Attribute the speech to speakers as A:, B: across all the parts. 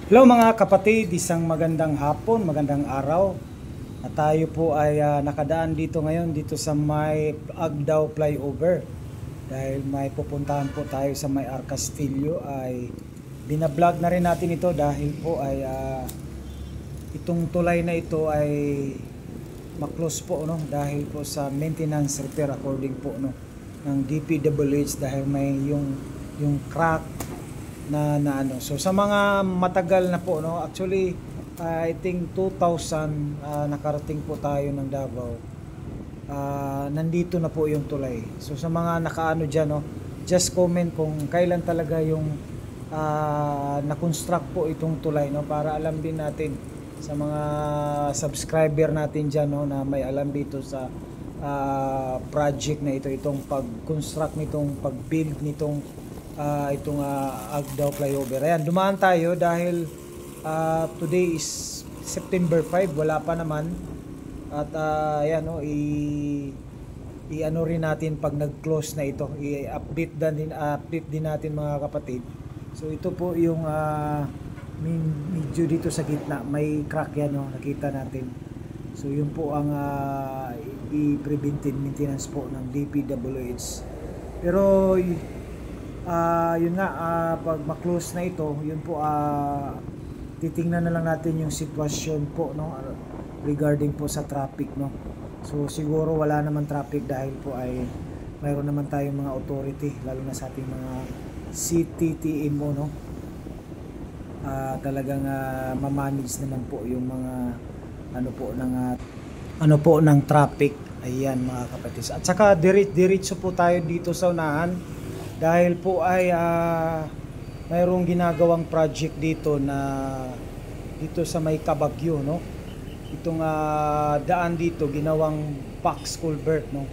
A: Hello mga kapatid, isang magandang hapon, magandang araw. At tayo po ay nakadaan dito ngayon dito sa may Agdao flyover. Dahil may pupuntahan po tayo sa may Arcastillo ay binablog na rin natin ito dahil po ay itong tulay na ito ay maklose po no dahil po sa maintenance repair according po no ng DPWH dahil may yung crack na ano. So sa mga matagal na po no, actually I think 2000 nakarating po tayo ng Davao. Nandito na po yung tulay. So sa mga nakaano diyan no, just comment kung kailan talaga yung na-construct po itong tulay no para alam din natin sa mga subscriber natin diyan no na may alam dito sa project na ito, itong pag-construct nitong pag-build nitong itong Agdao flyover. Ayan, dumaan tayo dahil today is September 5, wala pa naman. At ayan no, i-ano rin natin pag nag-close na ito. I-update din natin mga kapatid. So ito po yung medyo dito sa gitna, may crack yan no, nakita natin. So yun po ang i-preventive maintenance po ng DPWH. Pero yun nga, pag ma-close na ito, yun po titingnan na lang natin yung sitwasyon po no regarding po sa traffic no. So siguro wala naman traffic dahil po ay mayroon naman tayong mga authority lalo na sa ating mga CTTMO no. Talagang ma-manage naman po yung mga ano po ng traffic. Ayan mga kapatid. At saka diretso po tayo dito sa unahan dahil po ay mayroong ginagawang project dito sa may Kabagyo no. Itong daan dito ginawang box culvert no.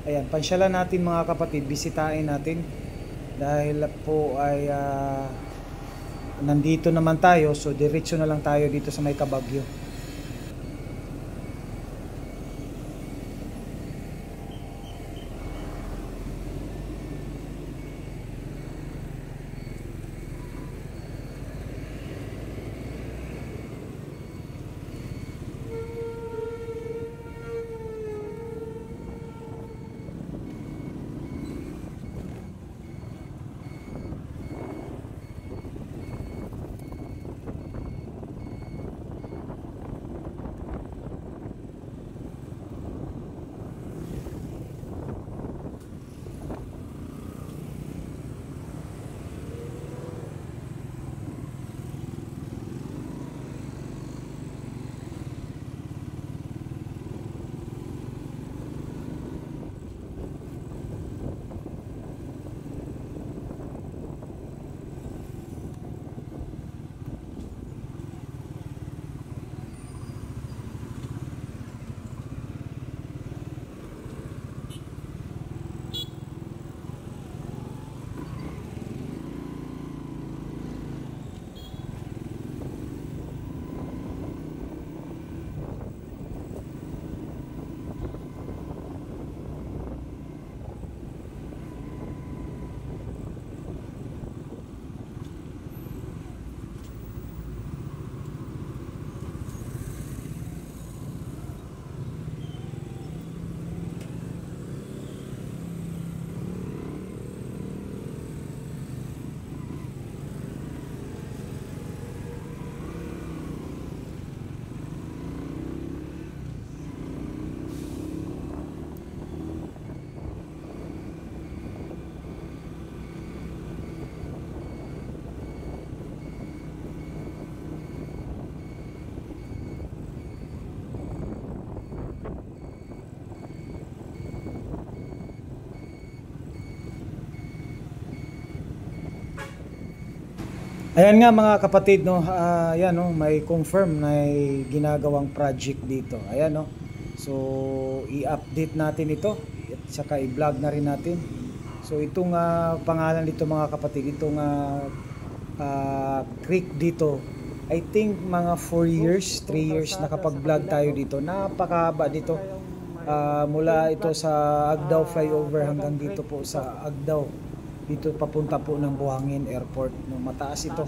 A: Ayan, pansyalan natin mga kapatid, bisitahin natin dahil po ay nandito naman tayo, so diretso na lang tayo dito sa may Kabagyo. Ayan nga mga kapatid no, ayan no, may confirm na ginagawang project dito. Ayan no. So i-update natin ito at saka i-vlog na rin natin. So itong pangalan nito mga kapatid, itong creek dito, I think mga 4 years, 3 years nakapag-vlog tayo dito. Napakahaba dito. Mula ito sa Agdao flyover hanggang dito po sa Agdao dito papunta po ng Buhangin Airport, no? Mataas ito,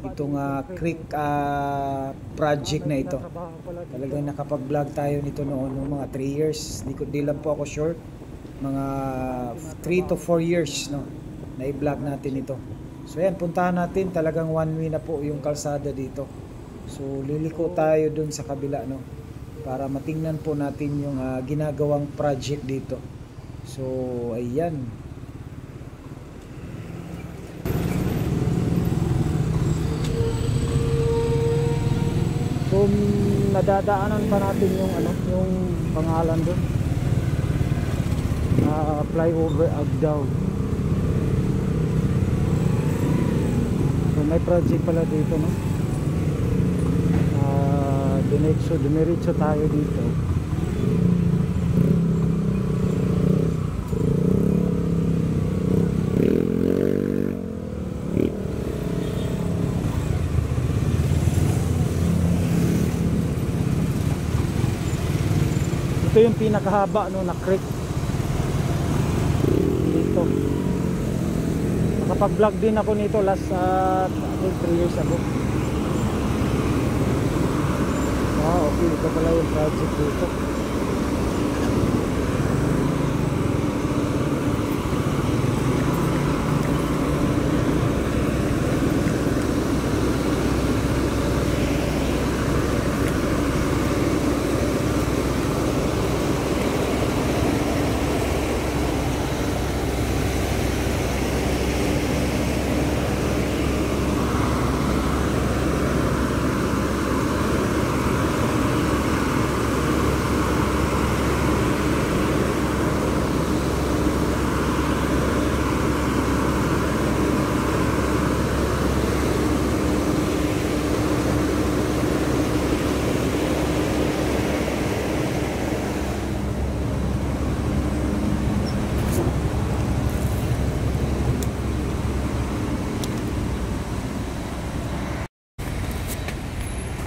A: itong creek project na ito. Talagang nakapag-vlog tayo nito noon, no? Mga 3 years, di lang po ako sure, mga 3 to 4 years, no? Na i-vlog natin ito. So yan, puntahan natin, talagang one way na po yung kalsada dito. So liliko tayo dun sa kabila, no? Para matingnan po natin yung ginagawang project dito. So ayan. Kung nadadaanan pa natin yung yung pangalan doon, flyover Agdao. So may project pala dito, no? Dumiretso tayo dito. Ito yung pinakahaba, no, na creek dito. Nakapag-vlog din ako nito last I think 3 years ago. Okay, ito pala yung project dito.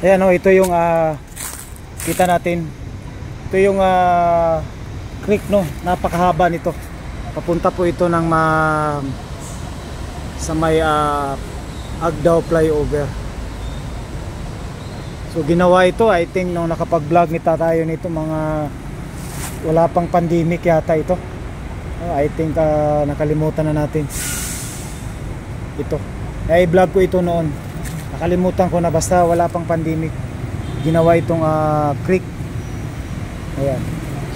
A: Ayan, oh, ito yung kita natin. Ito yung creek, no, napakahaba nito. Papunta po ito ng sa may Agdao flyover. So ginawa ito, I think, nung nakapag-vlog nita tayo nito, mga wala pang pandemic yata ito. I think nakalimutan na natin ito. I-vlog ko ito noon. Nakalimutan ko na, basta wala pang pandemic. Ginawa itong creek. Ayan.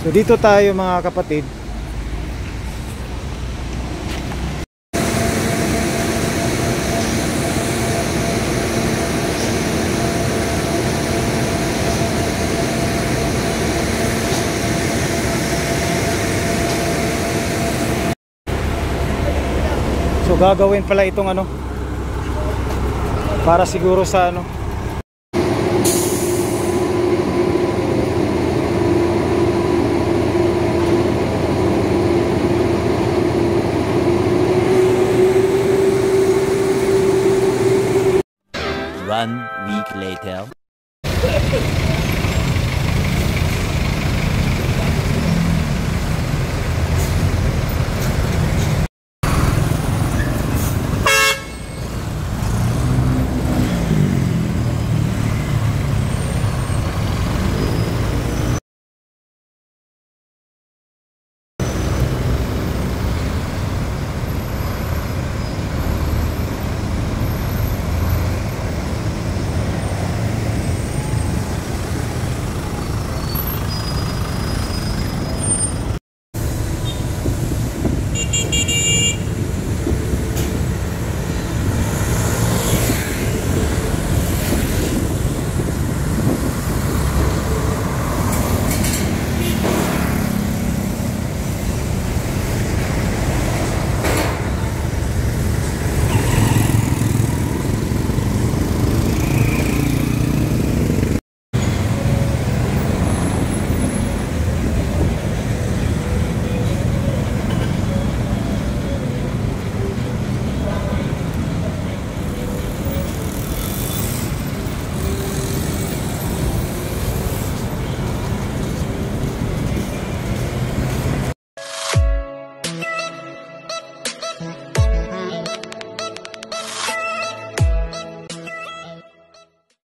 A: So dito tayo, mga kapatid. So gagawin pala itong para siguro sa